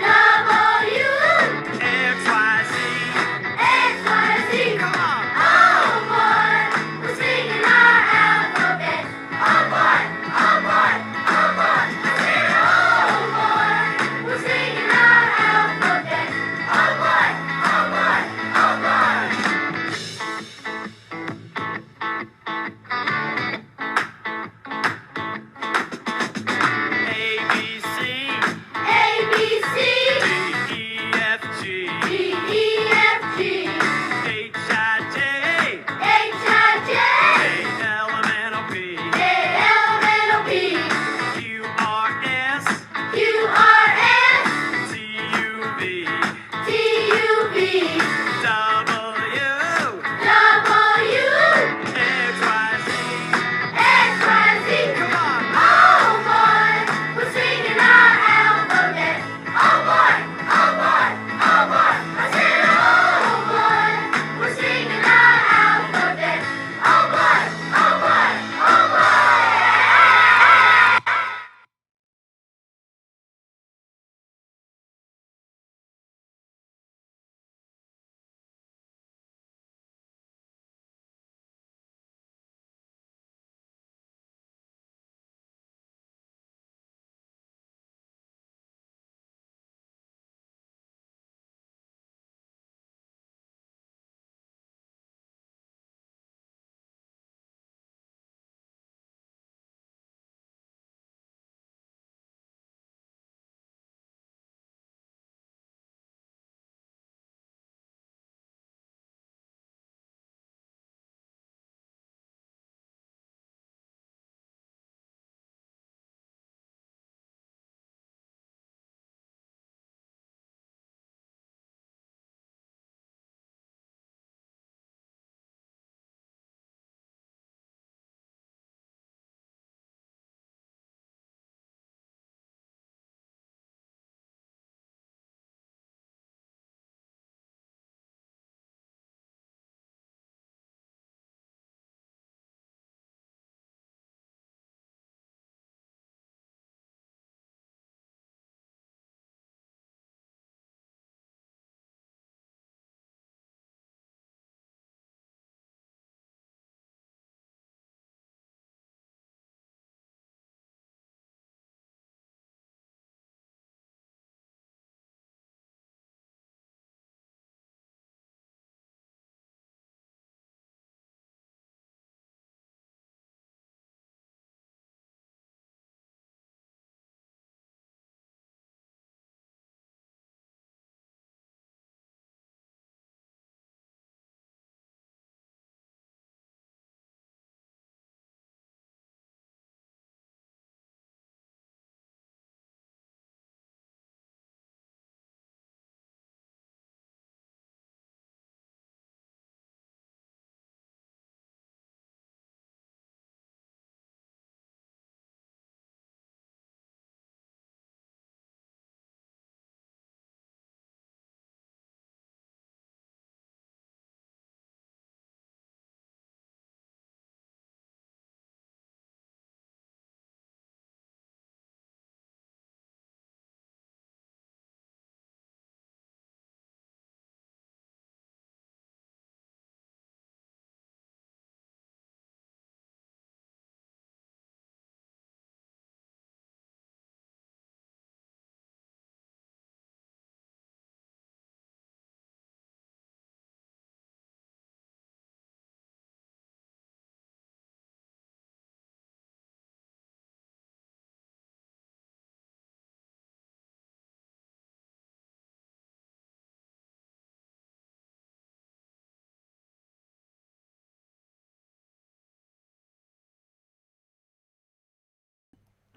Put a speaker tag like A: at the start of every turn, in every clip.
A: W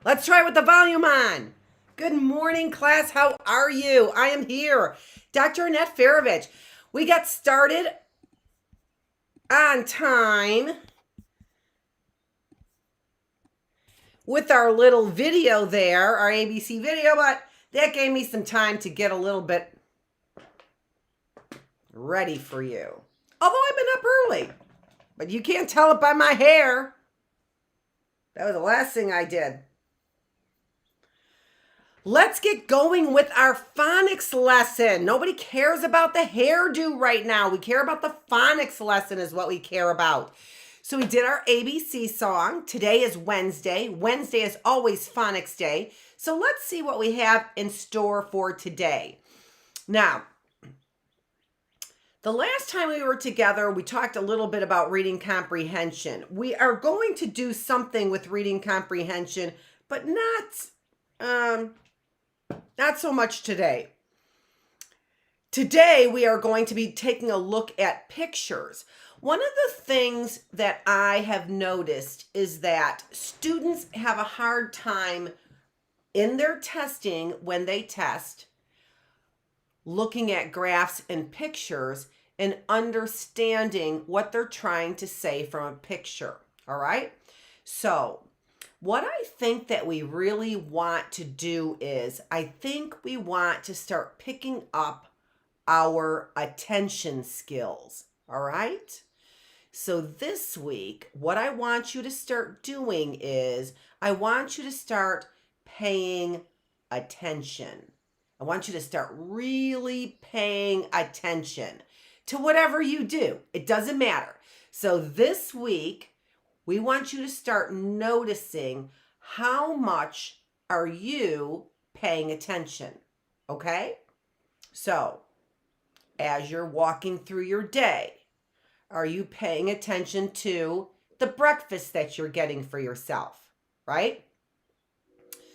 A: Let's try with the volume on. Good morning, class. How are you? I am here, Dr. Annette Feravich. We got started on time with our little video there, our ABC video, but that gave me some time to get a little bit ready for you. Although I've been up early, but you can't tell it by my hair. That was the last thing I did. Let's get going with our phonics lesson. Nobody cares about the hairdo right now. We care about the phonics lesson is what we care about. So we did our ABC song. Today is Wednesday. Wednesday is always phonics day. So let's see what we have in store for today. Now, the last time we were together, we talked a little bit about reading comprehension. We are going to do something with reading comprehension, but not so much today. Today, we are going to be taking a look at pictures. One of the things that I have noticed is that students have a hard time in their testing when they test, looking at graphs and pictures and understanding what they're trying to say from a picture, all right? So, what I think that we really want to do is, I think we want to start picking up our attention skills, all right? So this week, what I want you to start doing is, I want you to start paying attention. I want you to start really paying attention to whatever you do. It doesn't matter. So this week, we want you to start noticing how much are you paying attention, okay? So, as you're walking through your day, are you paying attention to the breakfast that you're getting for yourself, right?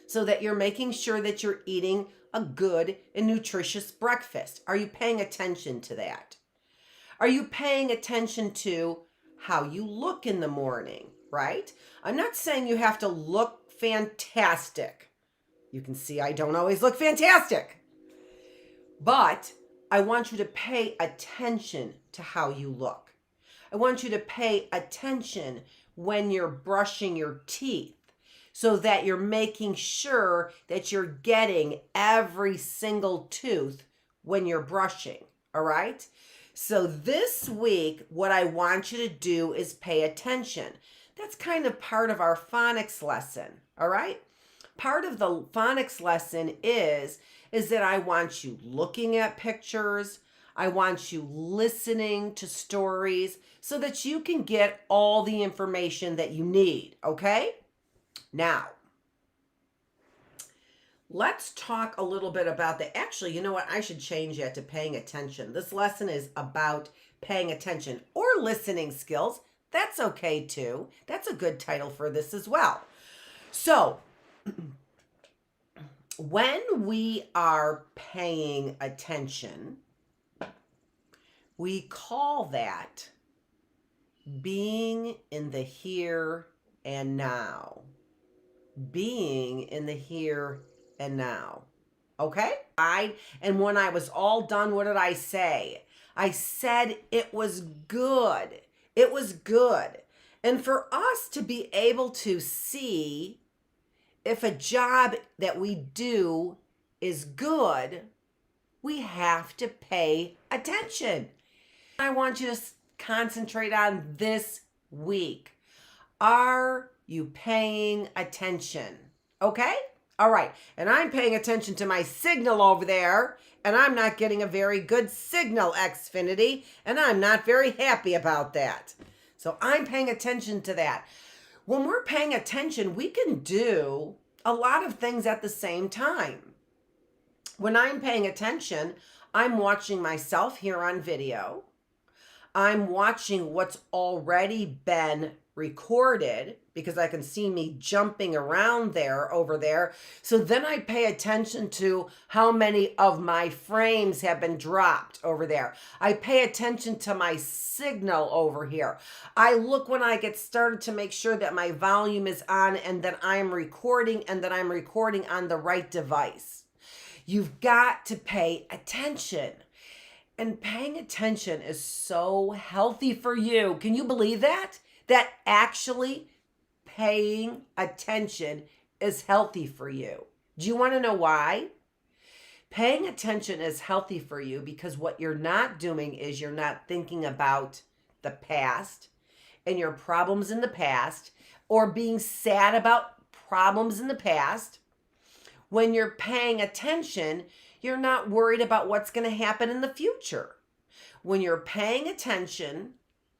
A: So that you're making sure that you're eating a good and nutritious breakfast. Are you paying attention to that? Are you paying attention to how you look in the morning, right? I'm not saying you have to look fantastic. You can see I don't always look fantastic. But I want you to pay attention to how you look. I want you to pay attention when you're brushing your teeth so that you're making sure that you're getting every single tooth when you're brushing, all right? So this week, what I want you to do is pay attention. That's kind of part of our phonics lesson, all right? Part of the phonics lesson is that I want you looking at pictures. I want you listening to stories so that you can get all the information that you need, okay? Now, let's talk a little bit about the, actually, you know what? I should change that to paying attention. This lesson is about paying attention or listening skills. That's okay too. That's a good title for this as well. So, when we are paying attention, we call that being in the here and now. Being in the here and now. Okay? And when I was all done, what did I say? I said it was good. It was good. And for us to be able to see if a job that we do is good, we have to pay attention. I want you to concentrate on this week. Are you paying attention? Okay? All right. And I'm paying attention to my signal over there, and I'm not getting a very good signal, Xfinity, and I'm not very happy about that. So I'm paying attention to that. When we're paying attention, we can do a lot of things at the same time. When I'm paying attention, I'm watching myself here on video. I'm watching what's already been recorded because I can see me jumping around there over there. So then I pay attention to how many of my frames have been dropped over there. I pay attention to my signal over here. I look when I get started to make sure that my volume is on and that I'm recording and that I'm recording on the right device. You've got to pay attention. And paying attention is so healthy for you. Can you believe that? That actually paying attention is healthy for you. Do you want to know why? Paying attention is healthy for you because what you're not doing is you're not thinking about the past and your problems in the past or being sad about problems in the past. When you're paying attention, you're not worried about what's going to happen in the future. When you're paying attention,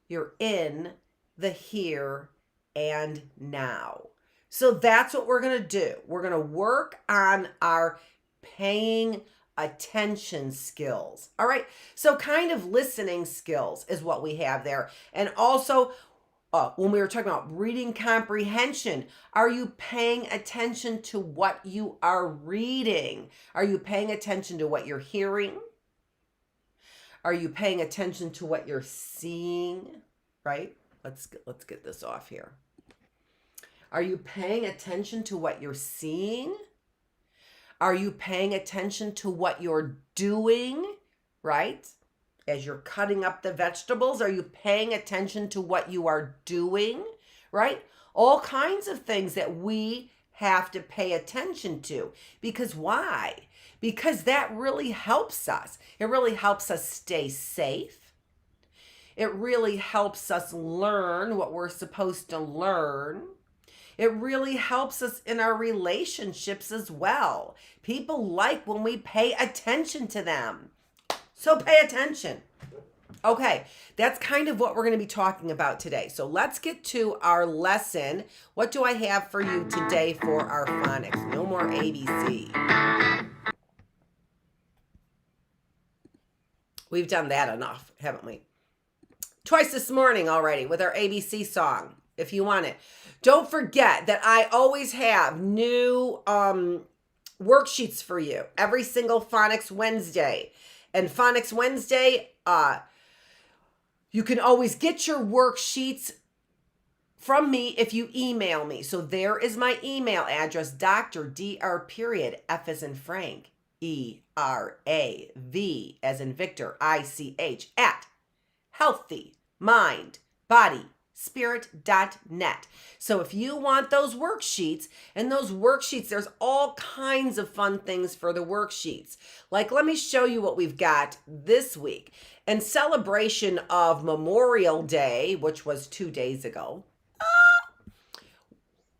A: you're in the here and now. So that's what we're going to do. We're going to work on our paying attention skills. All right. So kind of listening skills is what we have there. And also, when we were talking about reading comprehension, are you paying attention to what you are reading? Are you paying attention to what you're hearing? Are you paying attention to what you're seeing? Right? Let's get this off here. Are you paying attention to what you're seeing? Are you paying attention to what you're doing? Right? As you're cutting up the vegetables, are you paying attention to what you are doing, right? All kinds of things that we have to pay attention to. Because why? Because that really helps us. It really helps us stay safe. It really helps us learn what we're supposed to learn. It really helps us in our relationships as well. People like when we pay attention to them. So pay attention. Okay, that's kind of what we're going to be talking about today. So let's get to our lesson. What do I have for you today for our phonics? No more ABC. We've done that enough, haven't we? Twice this morning already with our ABC song, if you want it. Don't forget that I always have new worksheets for you every single Phonics Wednesday. And Phonics Wednesday, you can always get your worksheets from me if you email me. So there is my email address, Dr. F as in Frank, ERAV as in Victor, ICH at healthymindbodyspirit.net. So if you want those worksheets, and those worksheets, there's all kinds of fun things for the worksheets. Like, let me show you what we've got this week. In celebration of Memorial Day, which was 2 days ago,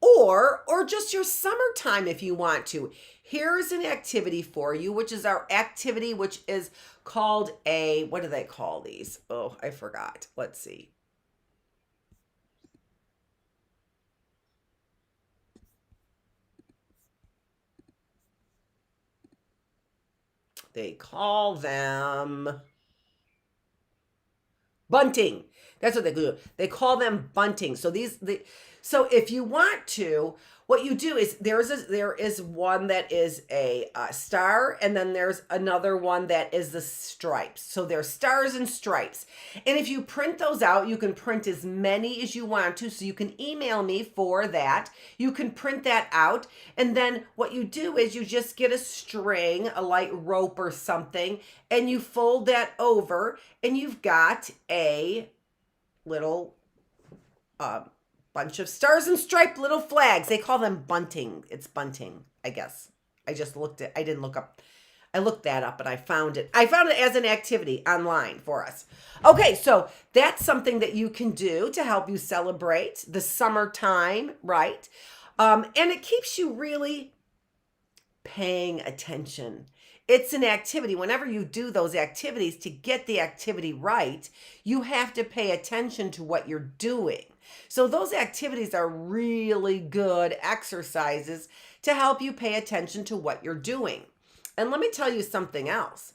A: or just your summertime if you want to. Here's an activity for you, which is our activity, which is called a, what do they call these? Oh, I forgot. Let's see. They call them bunting. That's what they do. They call them bunting. So so if you want to, what you do is there is one that is a star, and then there's another one that is the stripes. So there's stars and stripes. And if you print those out, you can print as many as you want to. So you can email me for that. You can print that out. And then what you do is you just get a string, a light rope or something, and you fold that over, and you've got a little bunch of stars and striped little flags. They call them bunting. It's bunting, I guess. I didn't look up. I looked that up and I found it. I found it as an activity online for us. Okay, so that's something that you can do to help you celebrate the summertime, right? And it keeps you really paying attention. It's an activity. Whenever you do those activities, to get the activity right, you have to pay attention to what you're doing. So those activities are really good exercises to help you pay attention to what you're doing. And let me tell you something else.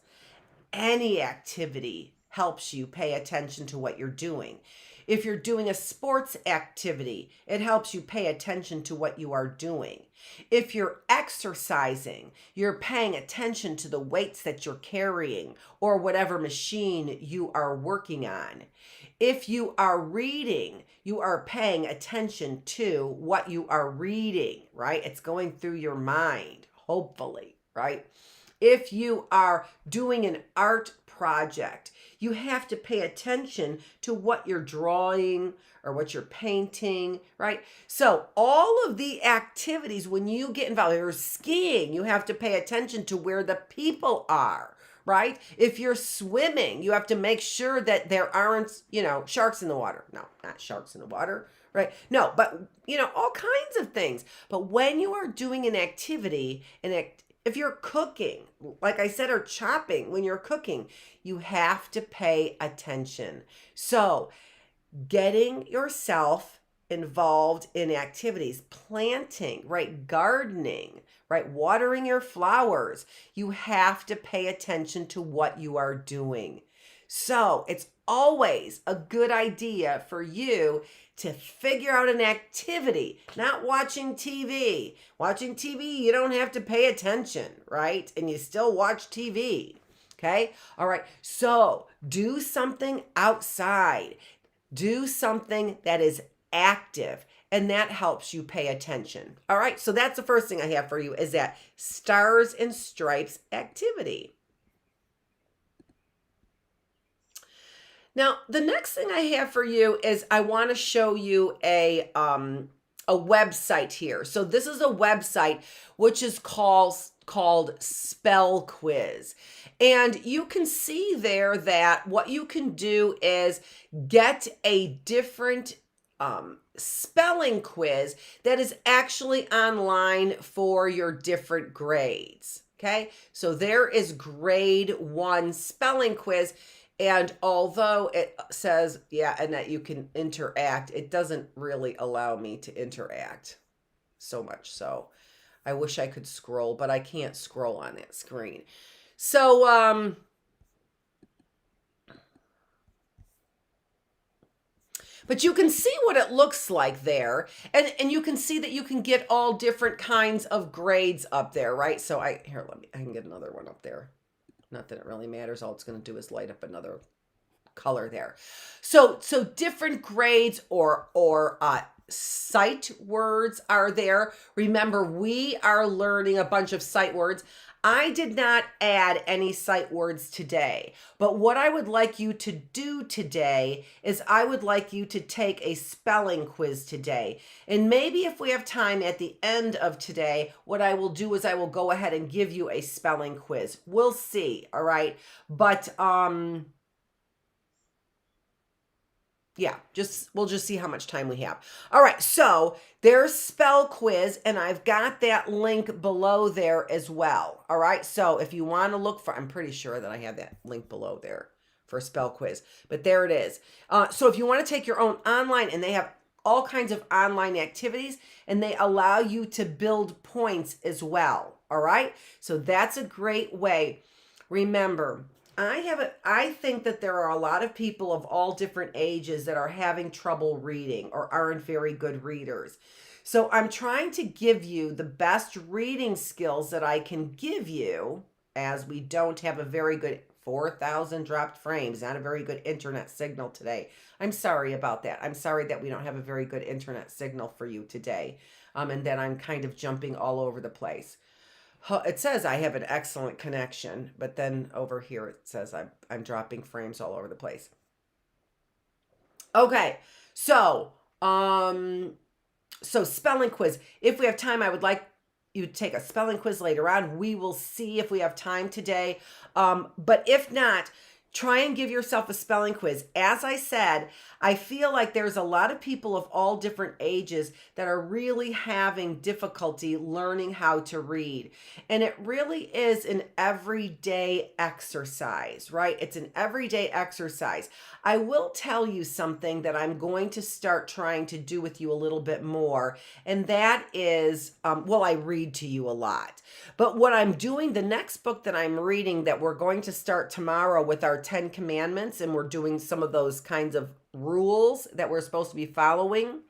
A: Any activity helps you pay attention to what you're doing. If you're doing a sports activity, it helps you pay attention to what you are doing. If you're exercising, you're paying attention to the weights that you're carrying or whatever machine you are working on. If you are reading, you are paying attention to what you are reading, right? It's going through your mind, hopefully, right? If you are doing an art project, you have to pay attention to what you're drawing or what you're painting, right? So all of the activities, when you get involved, if you're skiing, you have to pay attention to where the people are, right? If you're swimming, you have to make sure that there aren't, sharks in the water. No, not sharks in the water, right? No, but, all kinds of things. But when you are doing an activity, if you're cooking, like I said, or chopping, when you're cooking, you have to pay attention. So getting yourself involved in activities, planting, right? Gardening, right? Watering your flowers. You have to pay attention to what you are doing. So it's always a good idea for you to figure out an activity, not watching TV. Watching TV, you don't have to pay attention, right? And you still watch TV. Okay? All right. So do something outside. Do something that is active, and that helps you pay attention. All right. So that's the first thing I have for you is that stars and stripes activity. Now, the next thing I have for you is I want to show you a website here. So this is a website which is called Spell Quiz. And you can see there that what you can do is get a different spelling quiz that is actually online for your different grades. Okay, so there is grade 1 spelling quiz. And although it says, and that you can interact, it doesn't really allow me to interact so much. So I wish I could scroll, but I can't scroll on that screen. So, but you can see what it looks like there. And you can see that you can get all different kinds of grades up there, right? So I can get another one up there. Not that it really matters. All it's going to do is light up another color there. So different grades or sight words are there. Remember, we are learning a bunch of sight words. I did not add any sight words today, but what I would like you to do today is I would like you to take a spelling quiz today. And maybe if we have time at the end of today, what I will do is I will go ahead and give you a spelling quiz. We'll see, all right? But we'll just see how much time we have. All right, so there's Spell Quiz, and I've got that link below there as well. All right, so if you want to look for, I'm pretty sure that I have that link below there for Spell Quiz, but there it is. So if you want to take your own online, and they have all kinds of online activities, and they allow you to build points as well. All right, so that's a great way. Remember, I think that there are a lot of people of all different ages that are having trouble reading or aren't very good readers. So I'm trying to give you the best reading skills that I can give you, as we don't have a very good 4,000 dropped frames, not a very good internet signal today. I'm sorry about that. I'm sorry that we don't have a very good internet signal for you today. And that I'm kind of jumping all over the place. It says I have an excellent connection, but then over here it says I'm dropping frames all over the place. Okay, so spelling quiz. If we have time, I would like you to take a spelling quiz later on. We will see if we have time today. But if not, try and give yourself a spelling quiz. As I said, I feel like there's a lot of people of all different ages that are really having difficulty learning how to read. And it really is an everyday exercise, right? It's an everyday exercise. I will tell you something that I'm going to start trying to do with you a little bit more. And that is, I read to you a lot. But what I'm doing, the next book that I'm reading that we're going to start tomorrow with our Ten Commandments and we're doing some of those kinds of rules that we're supposed to be following,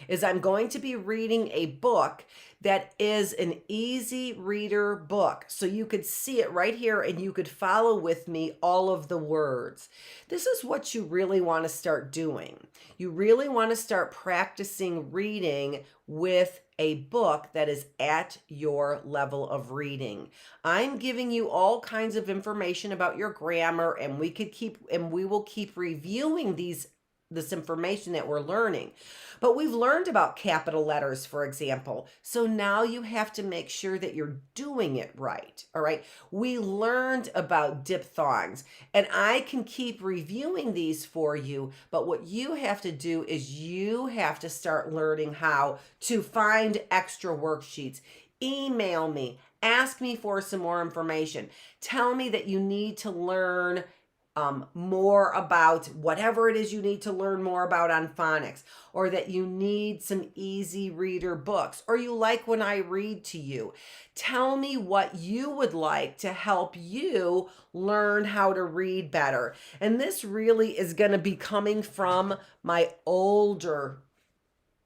A: is I'm going to be reading a book that is an easy reader book. So you could see it right here and you could follow with me all of the words. This is what you really want to start doing. You really want to start practicing reading with a book that is at your level of reading. I'm giving you all kinds of information about your grammar, and we will keep reviewing this information that we're learning. But we've learned about capital letters, for example. So now you have to make sure that you're doing it right. All right. We learned about diphthongs, and I can keep reviewing these for you. But what you have to do is you have to start learning how to find extra worksheets. Email me, ask me for some more information. Tell me that you need to learn more about whatever it is you need to learn more about on phonics, or that you need some easy reader books, or you like when I read to you. Tell me what you would like to help you learn how to read better. And this really is going to be coming from my older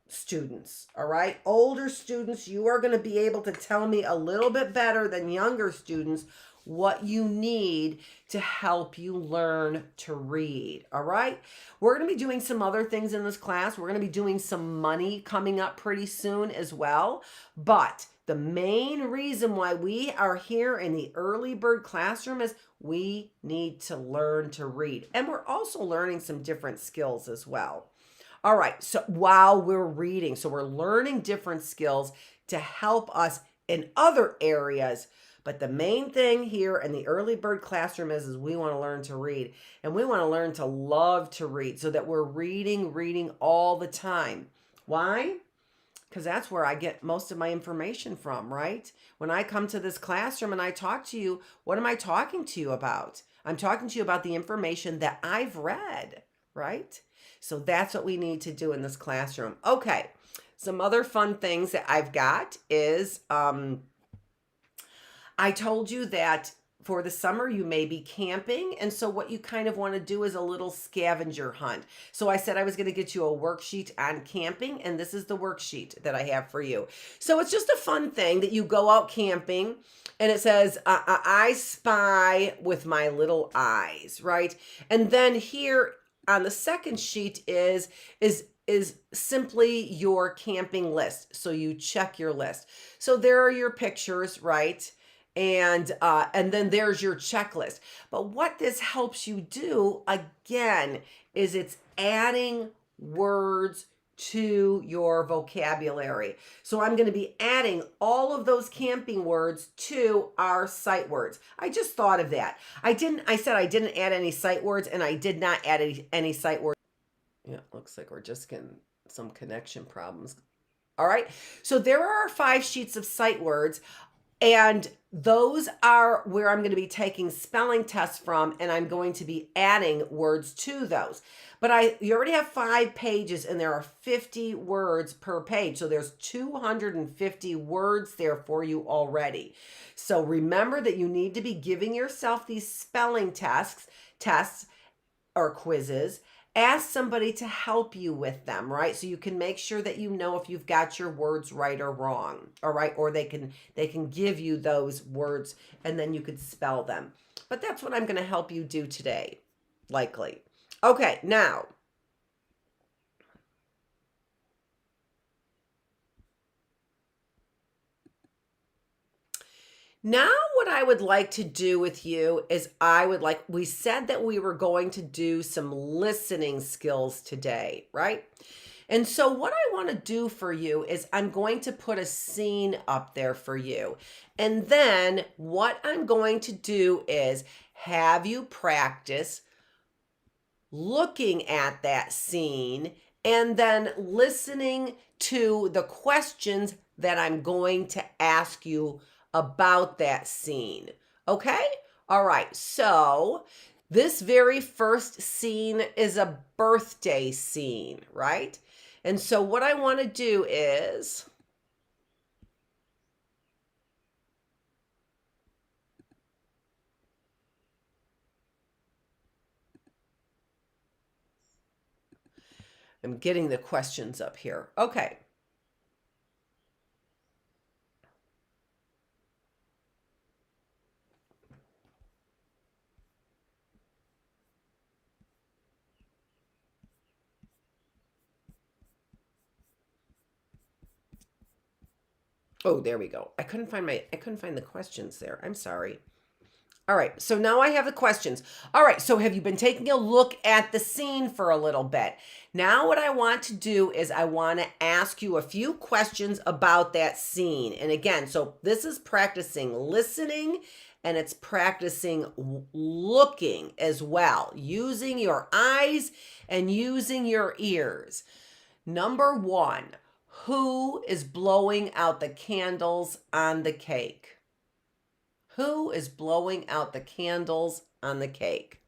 A: students. All right. Older students, you are going to be able to tell me a little bit better than younger students what you need to help you learn to read. All right. We're going to be doing some other things in this class. We're going to be doing some money coming up pretty soon as well. But the main reason why we are here in the early bird classroom is we need to learn to read. And we're also learning some different skills as well. All right, so while we're reading, so we're learning different skills to help us in other areas. But the main thing here in the early bird classroom is we want to learn to read. And we want to learn to love to read so that we're reading all the time. Why? Because that's where I get most of my information from, right? When I come to this classroom and I talk to you, what am I talking to you about? I'm talking to you about the information that I've read, right? So that's what we need to do in this classroom. Okay, some other fun things that I've got is I told you that for the summer you may be camping, and so what you kind of want to do is a little scavenger hunt. So I said I was going to get you a worksheet on camping, and this is the worksheet that I have for you. So it's just a fun thing that you go out camping, and it says, I spy with my little eyes, right? And then here on the second sheet is simply your camping list. So you check your list. So there are your pictures, right? And then there's your checklist. But what this helps you do, again, is it's adding words to your vocabulary. So I'm going to be adding all of those camping words to our sight words. I just thought of that. I said I didn't add any sight words, and I did not add any sight words. Yeah, looks like we're just getting some connection problems. All right. So there are 5 sheets of sight words. And those are where I'm going to be taking spelling tests from, and I'm going to be adding words to those. But you already have 5 pages, and there are 50 words per page. So there's 250 words there for you already. So remember that you need to be giving yourself these spelling tests or quizzes. Ask somebody to help you with them, right? So you can make sure that you know if you've got your words right or wrong, all right? Or they can give you those words and then you could spell them. But that's what I'm going to help you do today, likely. Okay, now what I would like to do with you is we said that we were going to do some listening skills today, right? And so what I want to do for you is I'm going to put a scene up there for you. And then what I'm going to do is have you practice looking at that scene and then listening to the questions that I'm going to ask you about that scene. Okay? All right. So this very first scene is a birthday scene, right? And so what I want to do is I'm getting the questions up here. Okay. Oh, there we go. I couldn't find the questions there. I'm sorry. All right, so now I have the questions. All right, so have you been taking a look at the scene for a little bit? Now what I want to do is I want to ask you a few questions about that scene. And again, so this is practicing listening and it's practicing looking as well, using your eyes and using your ears. Number 1, who is blowing out the candles on the cake? Who is blowing out the candles on the cake?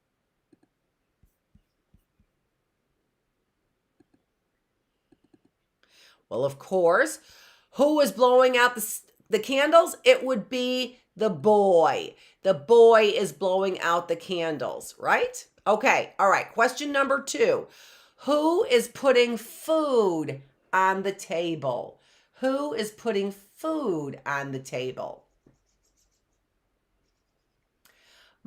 A: Well, of course, who is blowing out the candles? It would be the boy. The boy is blowing out the candles, right? Okay, all right. Question number 2. Who is putting food on the table? Who is putting food on the table?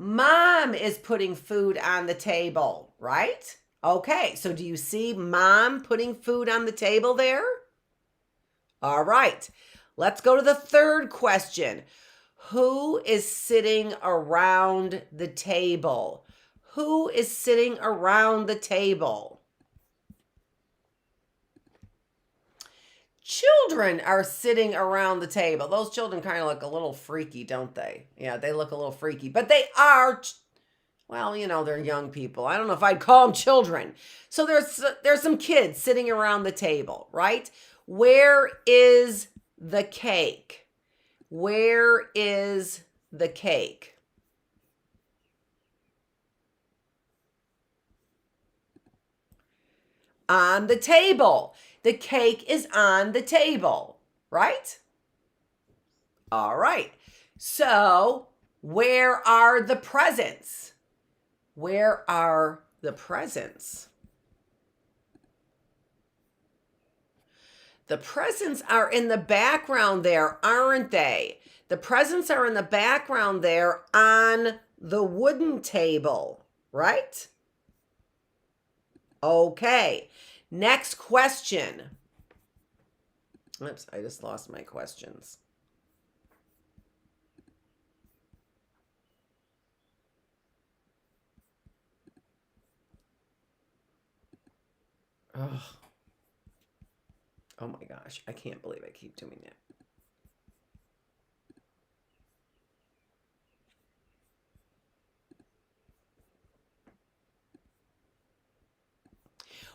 A: Mom is putting food on the table, right? Okay, so do you see mom putting food on the table there? All right, let's go to the third question. Who is sitting around the table? Who is sitting around the table? Children are sitting around the table. Those children kind of look a little freaky, don't they? Yeah, they look a little freaky, but they are, well, they're young people. I don't know if I'd call them children. So there's some kids sitting around the table, right? Where is the cake? Where is the cake? On the table. The cake is on the table, right? All right. So, where are the presents? Where are the presents? The presents are in the background there, aren't they? The presents are in the background there on the wooden table, right? Okay. Next question. Oops, I just lost my questions. Oh my gosh, I can't believe I keep doing that.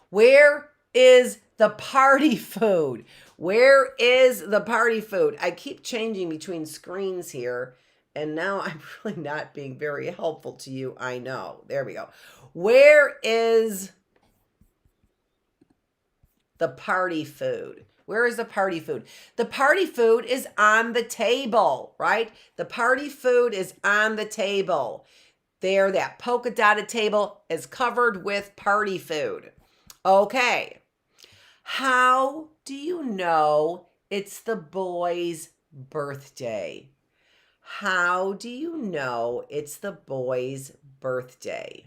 A: Where is the party food? Where is the party food? I keep changing between screens here, and now I'm really not being very helpful to you. I know. There we go. Where is the party food? Where is the party food? The party food is on the table, right? The party food is on the table. There, that polka dotted table is covered with party food. Okay. How do you know it's the boy's birthday? How do you know it's the boy's birthday?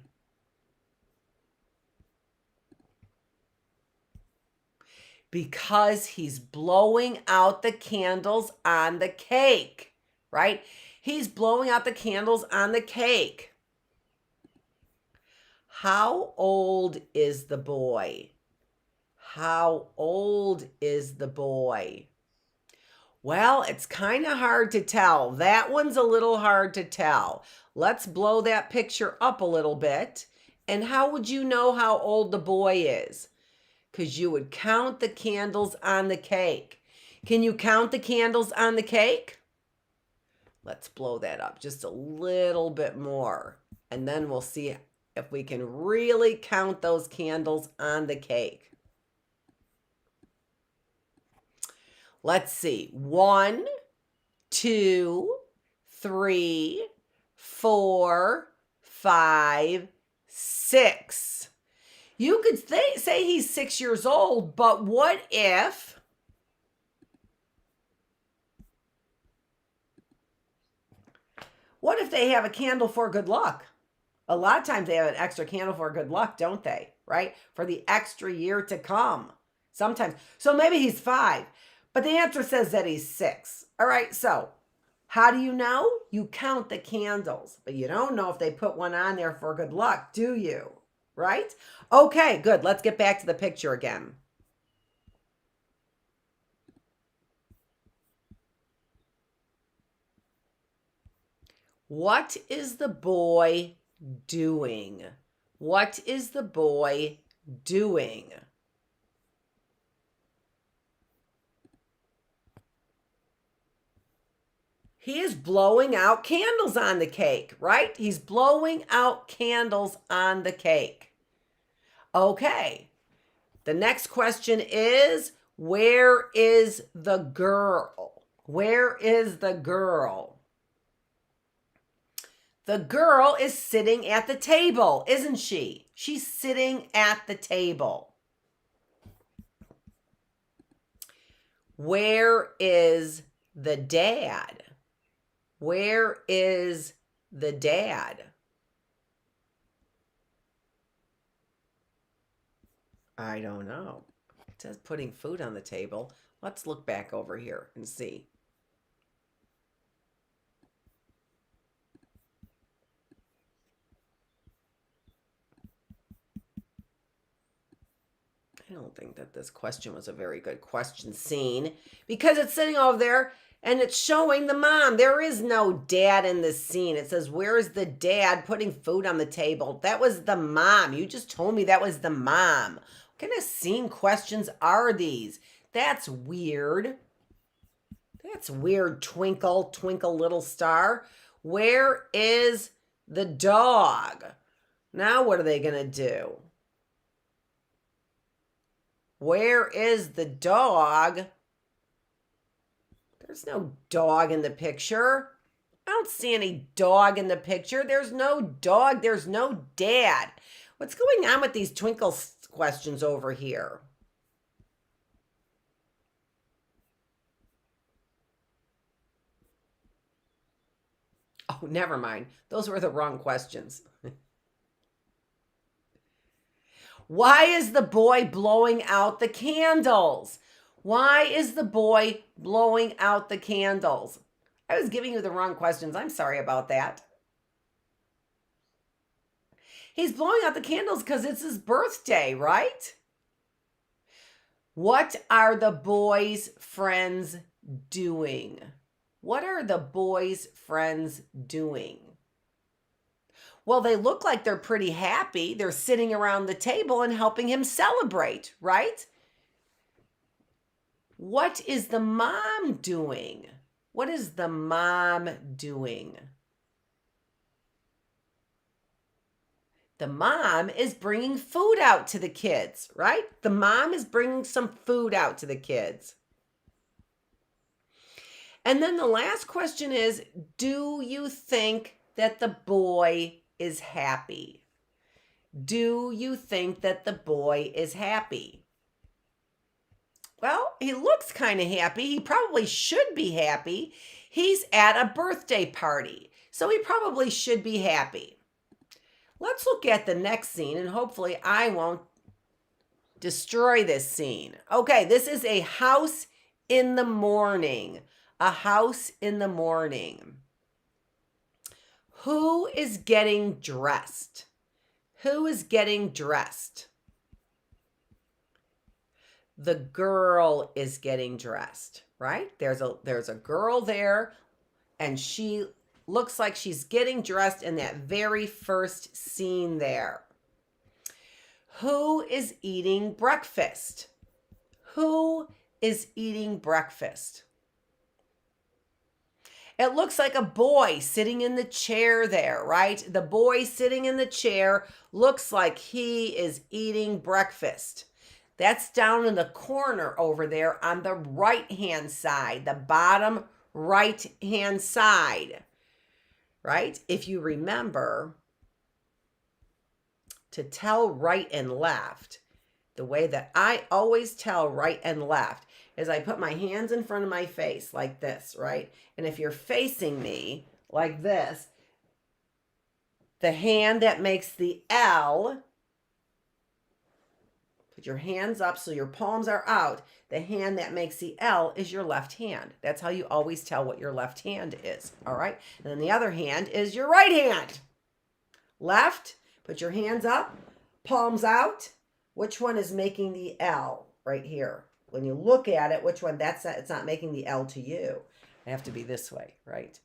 A: Because he's blowing out the candles on the cake, right? He's blowing out the candles on the cake. How old is the boy? How old is the boy? Well, it's kind of hard to tell. That one's a little hard to tell. Let's blow that picture up a little bit. And how would you know how old the boy is? Because you would count the candles on the cake. Can you count the candles on the cake? Let's blow that up just a little bit more. And then we'll see if we can really count those candles on the cake. Let's see. 1, 2, 3, 4, 5, 6. You could say he's 6 years old, but what if they have a candle for good luck? A lot of times they have an extra candle for good luck, don't they? Right? For the extra year to come. Sometimes. So maybe he's 5, but the answer says that he's 6. All right, so how do you know? You count the candles, but you don't know if they put one on there for good luck, do you? Right? Okay, good. Let's get back to the picture again. What is the boy doing? What is the boy doing? He is blowing out candles on the cake, right? He's blowing out candles on the cake. Okay. The next question is, where is the girl? Where is the girl? The girl is sitting at the table, isn't she? She's sitting at the table. Where is the dad? Where is the dad? I don't know. It says putting food on the table. Let's look back over here and see. I don't think that this question was a very good question, scene, because it's sitting over there and it's showing the mom. There is no dad in this scene. It says, where is the dad putting food on the table? That was the mom. You just told me that was the mom. What kind of scene questions are these? That's weird. That's weird, Twinkle, Twinkle, Little Star. Where is the dog? Now what are they going to do? Where is the dog? There's no dog in the picture. I don't see any dog in the picture. There's no dog. There's no dad. What's going on with these Twinkle questions over here? Oh, never mind. Those were the wrong questions. Why is the boy blowing out the candles? Why is the boy blowing out the candles? I was giving you the wrong questions. I'm sorry about that. He's blowing out the candles because it's his birthday, right? What are the boy's friends doing? What are the boy's friends doing? Well, they look like they're pretty happy. They're sitting around the table and helping him celebrate, right? What is the mom doing? What is the mom doing? The mom is bringing food out to the kids, right? The mom is bringing some food out to the kids. And then the last question is, do you think that the boy is happy? Do you think that the boy is happy? Well, he looks kind of happy. He probably should be happy. He's at a birthday party, so he probably should be happy. Let's look at the next scene, and hopefully I won't destroy this scene. Okay, this is a house in the morning. A house in the morning. Who is getting dressed? Who is getting dressed? The girl is getting dressed, right? There's a girl there, and she looks like she's getting dressed in that very first scene there. Who is eating breakfast? Who is eating breakfast? It looks like a boy sitting in the chair there, right? The boy sitting in the chair looks like he is eating breakfast. That's down in the corner over there on the right-hand side, the bottom right-hand side, right? If you remember to tell right and left, the way that I always tell right and left, is I put my hands in front of my face like this, right? And if you're facing me like this, the hand that makes the L, put your hands up so your palms are out. The hand that makes the L is your left hand. That's how you always tell what your left hand is, all right? And then the other hand is your right hand. Left, put your hands up, palms out. Which one is making the L right here? When you look at it, which one? It's not making the L to you. I have to be this way, right?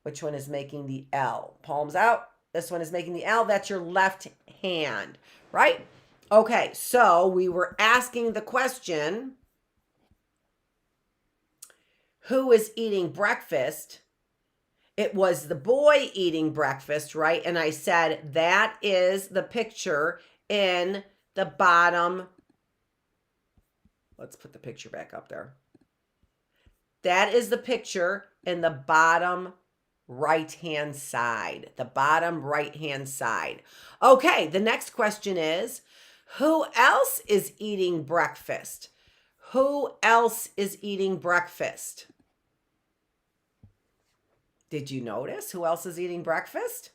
A: Which one is making the L? Palms out. This one is making the L. That's your left hand, right? Okay, so we were asking the question, who is eating breakfast? It was the boy eating breakfast, right? And I said that is the picture in the bottom. Let's put the picture back up there. That is the picture in the bottom right-hand side. The bottom right-hand side. Okay, the next question is, who else is eating breakfast? Who else is eating breakfast? Did you notice who else is eating breakfast?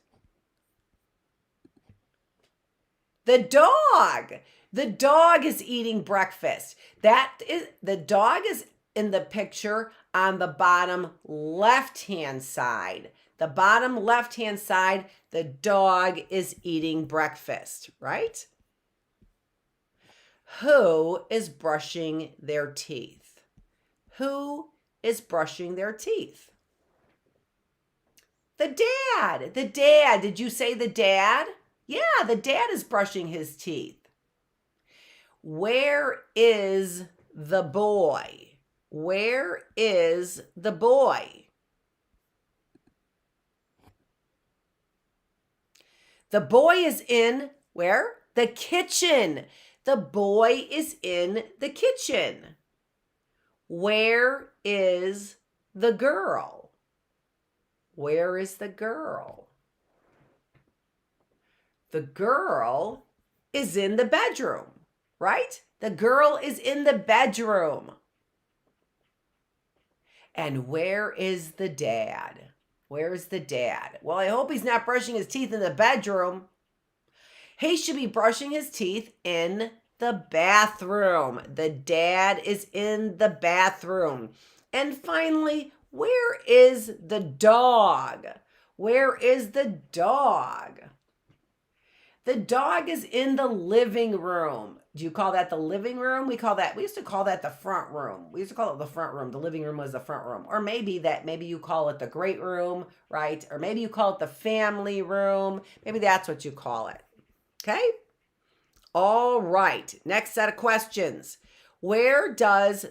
A: The dog. The dog is eating breakfast. The dog is in the picture on the bottom left-hand side. The bottom left-hand side, the dog is eating breakfast, right? Who is brushing their teeth? Who is brushing their teeth? The dad. The dad. Did you say the dad? Yeah, the dad is brushing his teeth. Where is the boy? Where is the boy? The boy is in where? The kitchen. The boy is in the kitchen. Where is the girl? Where is the girl? The girl is in the bedroom, right? The girl is in the bedroom. And where is the dad? Where's the dad? Well, I hope he's not brushing his teeth in the bedroom. He should be brushing his teeth in the bathroom. The dad is in the bathroom. And finally, where is the dog? Where is the dog? The dog is in the living room. Do you call that the living room? We used to call that the front room. We used to call it the front room. The living room was the front room. Or maybe you call it the great room, right? Or maybe you call it the family room. Maybe that's what you call it. Okay? All right. Next set of questions. Where does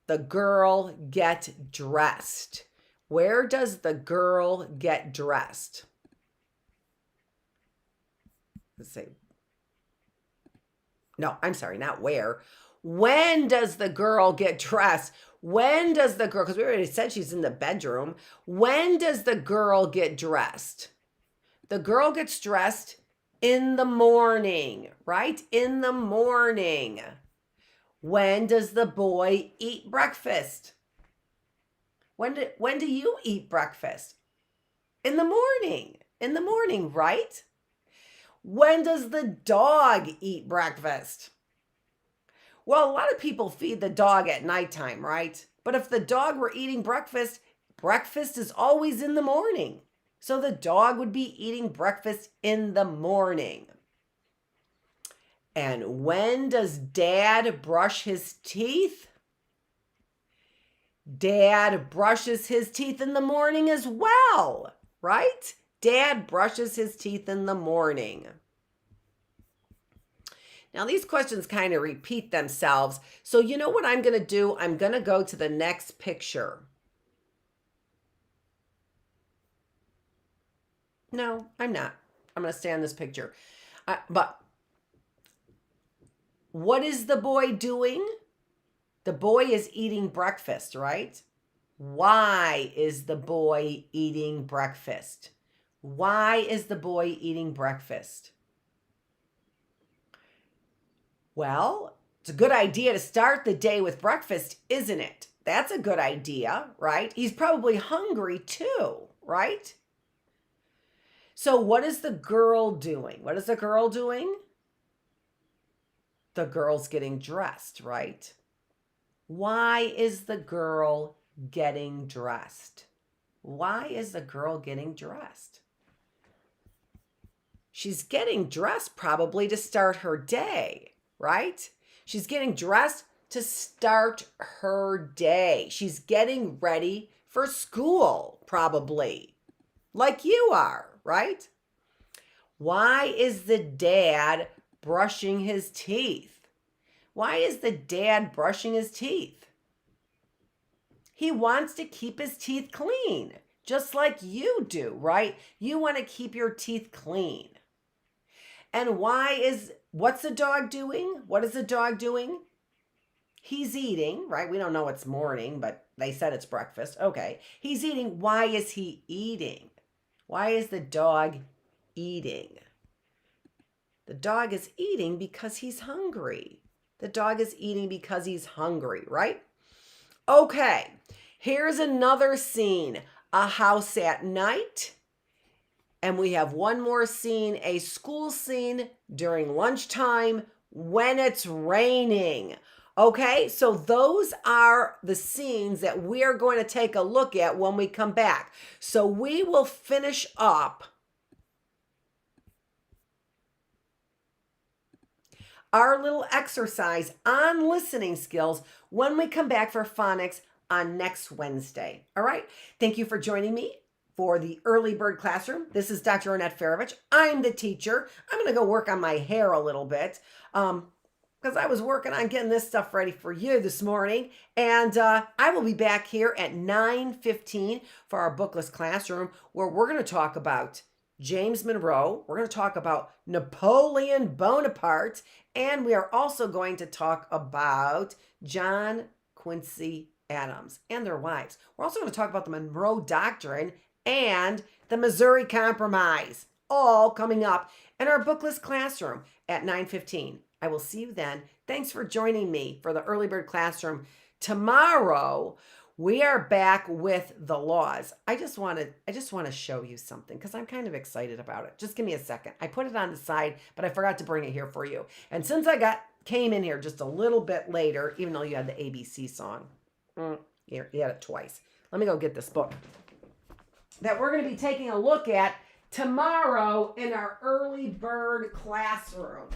A: the girl get dressed? Where does the girl get dressed? Let's see. No, I'm sorry, not where. When does the girl get dressed? When does the girl, because we already said she's in the bedroom. When does the girl get dressed? The girl gets dressed in the morning, right? In the morning. When does the boy eat breakfast? When do you eat breakfast? In the morning. In the morning, right? When does the dog eat breakfast? Well, a lot of people feed the dog at nighttime, right? But if the dog were eating breakfast, breakfast is always in the morning. So the dog would be eating breakfast in the morning. And when does Dad brush his teeth? Dad brushes his teeth in the morning as well, right? Dad brushes his teeth in the morning. Now, these questions kind of repeat themselves. So you know what I'm going to do? I'm going to go to the next picture. No, I'm not. I'm going to stay on this picture. But what is the boy doing? The boy is eating breakfast, right? Why is the boy eating breakfast? Why is the boy eating breakfast? Well, it's a good idea to start the day with breakfast, isn't it? That's a good idea, right? He's probably hungry too, right? So what is the girl doing? What is the girl doing? The girl's getting dressed, right? Why is the girl getting dressed? Why is the girl getting dressed? She's getting dressed probably to start her day, right? She's getting dressed to start her day. She's getting ready for school, probably, like you are, right? Why is the dad brushing his teeth? Why is the dad brushing his teeth? He wants to keep his teeth clean, just like you do, right? You want to keep your teeth clean. And what's the dog doing? What is the dog doing? He's eating, right? We don't know it's morning, but they said it's breakfast. Okay. He's eating. Why is he eating? Why is the dog eating? The dog is eating because he's hungry. The dog is eating because he's hungry, right? Okay. Here's another scene. A house at night. And we have one more scene, a school scene during lunchtime when it's raining. Okay, so those are the scenes that we are going to take a look at when we come back. So we will finish up our little exercise on listening skills when we come back for phonics on next Wednesday. All right, thank you for joining me for the Early Bird Classroom. This is Dr. Annette Feravich. I'm the teacher. I'm going to go work on my hair a little bit because I was working on getting this stuff ready for you this morning. And I will be back here at 9:15 for our Bookless classroom where we're going to talk about James Monroe. We're going to talk about Napoleon Bonaparte. And we are also going to talk about John Quincey Adams and their wives. We're also going to talk about the Monroe Doctrine and the Missouri Compromise, all coming up in our Bookless classroom at 9:15. I will see you then. Thanks for joining me for the Early Bird Classroom. Tomorrow, we are back with the laws. I just want to show you something because I'm kind of excited about it. Just give me a second. I put it on the side, but I forgot to bring it here for you. And since I came in here just a little bit later, even though you had the ABC song, here, you had it twice. Let me go get this book that we're going to be taking a look at tomorrow in our Early Bird Classroom.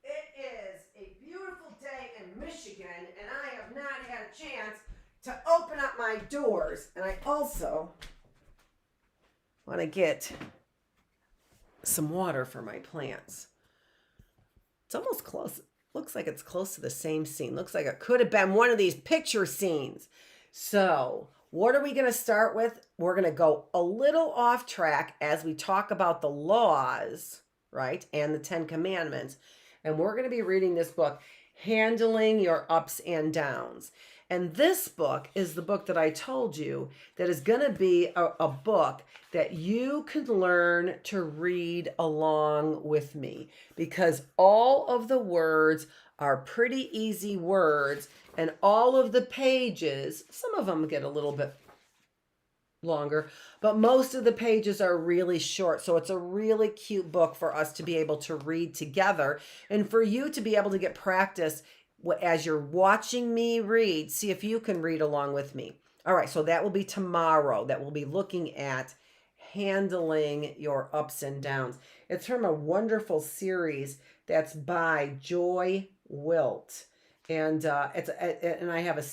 A: It is a beautiful day in Michigan, and I have not had a chance to open up my doors. And I also want to get some water for my plants. It's almost close. Looks like it's close to the same scene. Looks like it could have been one of these picture scenes. So what are we going to start with? We're going to go a little off track as we talk about the laws, right? And the 10 Commandments. And we're going to be reading this book, Handling Your Ups and Downs. And this book is the book that I told you that is going to be a book that you can learn to read along with me because all of the words are pretty easy words and all of the pages, some of them get a little bit longer, but most of the pages are really short. So it's a really cute book for us to be able to read together and for you to be able to get practice as you're watching me read. See if you can read along with me. All right, so that will be tomorrow that we'll be looking at Handling Your Ups and Downs. It's from a wonderful series that's by Joy Wilt. And and I have a